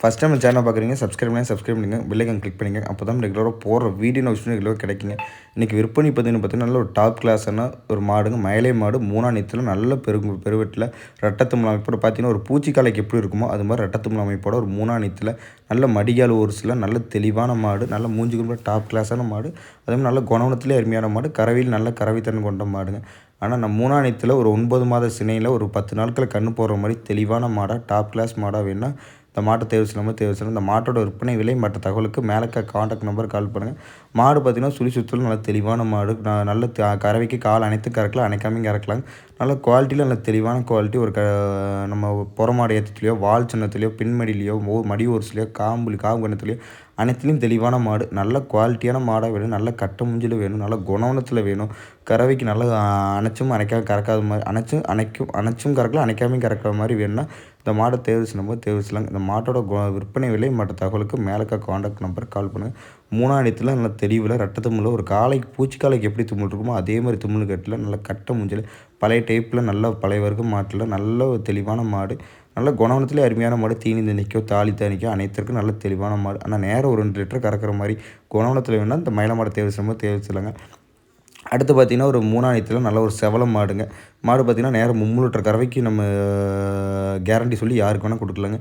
First time channel பார்க்குறீங்க subscribe பண்ணுங்க bell icon click பண்ணுங்க. அப்போ தான் ரெகுலராக போடுற வீடியோ நோட்டிஃபிகேஷன் ரெகுலராக கிடைக்குங்க. இன்றைக்கி விற்பனை பார்த்தீங்கன்னா நல்ல ஒரு டாப் கிளாஸான ஒரு மாடுங்க. மயிலை மாடு 3ஆம் நீத்தில் நல்ல பெருவெட்டில் ரெட்டத்தும்பல் அமைப்போட பார்த்தீங்கன்னா ஒரு பூச்சிக்காலைக்கு எப்படி இருக்குமோ அது மாதிரி ரெட்டத்தும்பல் அமைப்போட ஒரு 3ஆம் நீத்தில் நல்ல மடிகால் ஒரு சில நல்ல தெளிவான மாடு, நல்ல மூஞ்சிக்கு டாப் கிளாஸான மாடு, அதே மாதிரி நல்ல குணவனத்திலே அருமையான மாடு, கறவையில் நல்ல கறவைத்திறன் கொண்ட மாடுங்க. ஆனால் நான் 3ஆம் நீத்தில் ஒரு 9 மாத சினையில் ஒரு 10 நாட்களில் கன்று போடுற மாதிரி தெளிவான மாடாக டாப் கிளாஸ் மாடாக வேணுன்னா இந்த மாட்டை தேர்வு செய்யணும். இந்த மாட்டோட விற்பனை விலை மற்ற தகவலுக்கு மேலே காண்டாக்ட் நம்பர் கால் பண்ணுங்கள். மாடு பார்த்திங்கன்னா சுழி சுற்றலும் நல்ல தெளிவான மாடு, நல்ல கறவைக்கு கால் அனைத்து கறக்கலாம், அணைக்காமையும் கறக்கலாங்க. நல்ல குவாலிட்டியில் நல்ல தெளிவான குவாலிட்டி. ஒரு நம்ம புறமாடு ஏற்றத்துலையோ வால் சின்னத்துலையோ பின்மடியிலையோ மடி ஒரிசிலையோ காம்பு கணத்துலையோ அனைத்துலேயும் தெளிவான மாடு, நல்ல குவாலிட்டியான மாடாக வேணும், நல்ல கட்ட முஞ்சில் வேணும், நல்ல குணவனத்தில் வேணும், கறவைக்கு நல்ல அணைச்சும் அணைக்காம கறக்காத மாதிரி அணைச்சும் கறக்கலாம், அணைக்காமையும் கறக்கிற மாதிரி வேணும்னா இந்த மாடை தேர்வு செய்யலாங்க. இந்த மாட்டோட விற்பனை விலை மற்ற தகவலுக்கு மேலே காண்டாக்ட் நம்பர் கால் பண்ணுங்கள். 3ஆம் இடத்துல நல்ல தெளிவில் ரெட்டத்தும்மில் ஒரு காலைக்கு பூச்சிக்காலைக்கு எப்படி தும்மல் இருக்குமோ அதே மாதிரி தும்மல் கட்டில் நல்ல கட்ட முஞ்சில் பழைய டைப்பில் நல்ல பழைய வர்க்க மாட்டில் நல்ல தெளிவான மாடு, நல்ல குணவனத்திலே அருமையான மாடு. தீனி தண்ணிக்கோ தாலி தண்ணிக்கோ அனைத்திற்கும் நல்ல தெளிவான மாடு. ஆனால் நேரம் ஒரு 2 லிட்டர் கறக்கிற மாதிரி குணவனத்தில் வேணும்னா இந்த மயில மாடை தேர்வு செய்யலாங்க. அடுத்து பார்த்திங்கன்னா ஒரு 3ஆம் நீத்தில் நல்ல ஒரு செவலம் மாடுங்க. மாடு பார்த்திங்கன்னா நேரம் 3 லிட்டர் கறவைக்கு நம்ம கேரண்டி சொல்லி யாருக்கு வேணால் கொடுக்கலாங்க.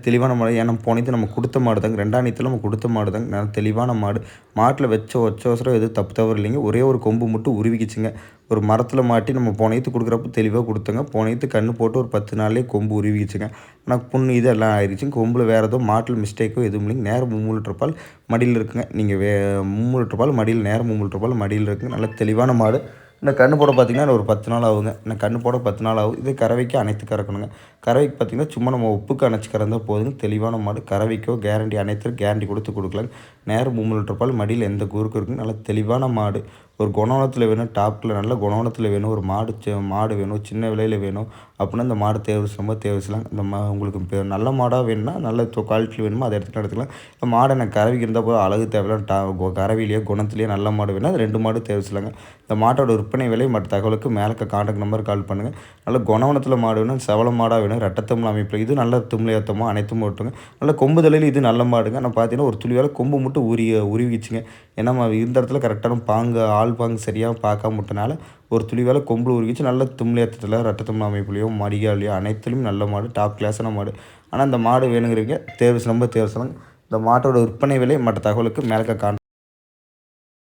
தெளிவான மாடு. ஏன்னா போனது நம்ம கொடுத்த மாடு தாங்க. 2ஆம் நீத்தில் நம்ம கொடுத்த மாடு தாங்க. நல்ல தெளிவான மாடு. மாட்டில் வச்சவசரம் எதுவும் தவறு இல்லைங்க. ஒரே ஒரு கொம்பு மட்டும் உருவிக்கிச்சுங்க. ஒரு மரத்தில் மாட்டி நம்ம போனத்து கொடுக்குறப்ப தெளிவாக கொடுத்தோங்க. போனத்து கன்று போட்டு ஒரு 10 நாள்லேயே கொம்பு உருவிக்கிச்சுங்க. ஆனால் புண்ணு இது எல்லாம் ஆயிடுச்சுங்க. கொம்பில் வேறு எதுவும் மாட்டில் மிஸ்டேக்கோ எதுவும் இல்லைங்க. நேரம் 3 லிட்டர் பால் மடியில் இருக்குங்க. நீங்கள் 3 லிட்டர் பால் மடியில் நேரம் 3 லிட்டர் பால் மடியில் இருக்குங்க. நல்ல தெளிவான மாடு. இன்னும் கன்று போட பார்த்திங்கன்னா ஒரு 10 நாள் ஆகுங்க. இன்னும் கன்று போட 10 நாள் ஆகும். இதே கறவைக்கு அனைத்து கறக்கணுங்க. கறவைக்கு பார்த்திங்கன்னா சும்மா நம்ம உப்புக்கு அணைச்சி கறந்தால் போதுங்க. தெளிவான மாடு. கறவைக்கோ கேரண்டி அனைத்தும் கேரண்டி கொடுக்கலாங்க. நேரம் 3 லிட்டர் பால் மடியில் எந்த குறுக்கும் இருக்குங்க. நல்ல தெளிவான மாடு. ஒரு குணவனத்தில் வேணும், டாப்பில் நல்ல குணவனத்தில் வேணும், ஒரு மாடு வேணும், சின்ன விலையில் வேணும் அப்படின்னா இந்த மாடு தேர்வு செய்யலாம். இந்த உங்களுக்கு நல்ல மாடாக வேணும்னா நல்ல குவாலிட்டியில் வேணுமோ அதை எடுத்துக்கலாம். இந்த மாடை நான் கறவைக்கு இருந்தால் போதும், அழகு தேவையில்ல கறவையிலேயோ குணத்துலேயோ நல்ல மாடு வேணும், அது 2 மாடு தேர்வு செய்யலாங்க. இந்த மாட்டோட விற்பனை விலை மற்ற தகவலுக்கு மேலே காண்டாக்ட் நம்பர் கால் பண்ணுங்கள். நல்ல குணவனத்தில் மாடு வேணும், செவல மாடாக வேணும், ரெட்டத்தமிழ் அமைப்பில் இது நல்ல தும்ளையத்தமாக அனைத்தும் ஓட்டுங்க. நல்ல கொம்பு தலையில் இது நல்ல மாடுங்க. நான் பார்த்தீங்கன்னா ஒரு துளி வேலை கொம்பு மட்டும் உருவிச்சுங்க. ஏன்னா இந்த இடத்துல கரெக்டான ஆள் பாங்கு சரியாக பார்க்காம விட்டனால ஒரு துளி வேலை கொம்பில் உருவிச்சு நல்ல தும்ளையத்தில் ரெட்டத்தமிழ் அமைப்புலையோ மடிகாலையோ அனைத்துலையும் நல்ல மாடு, டாப் கிளாஸான மாடு. ஆனால் இந்த மாடு வேணுங்கிறீங்க தேர்வு செய்யலாம். இந்த மாட்டோட விற்பனை விலை மற்ற தகவலுக்கு மேலே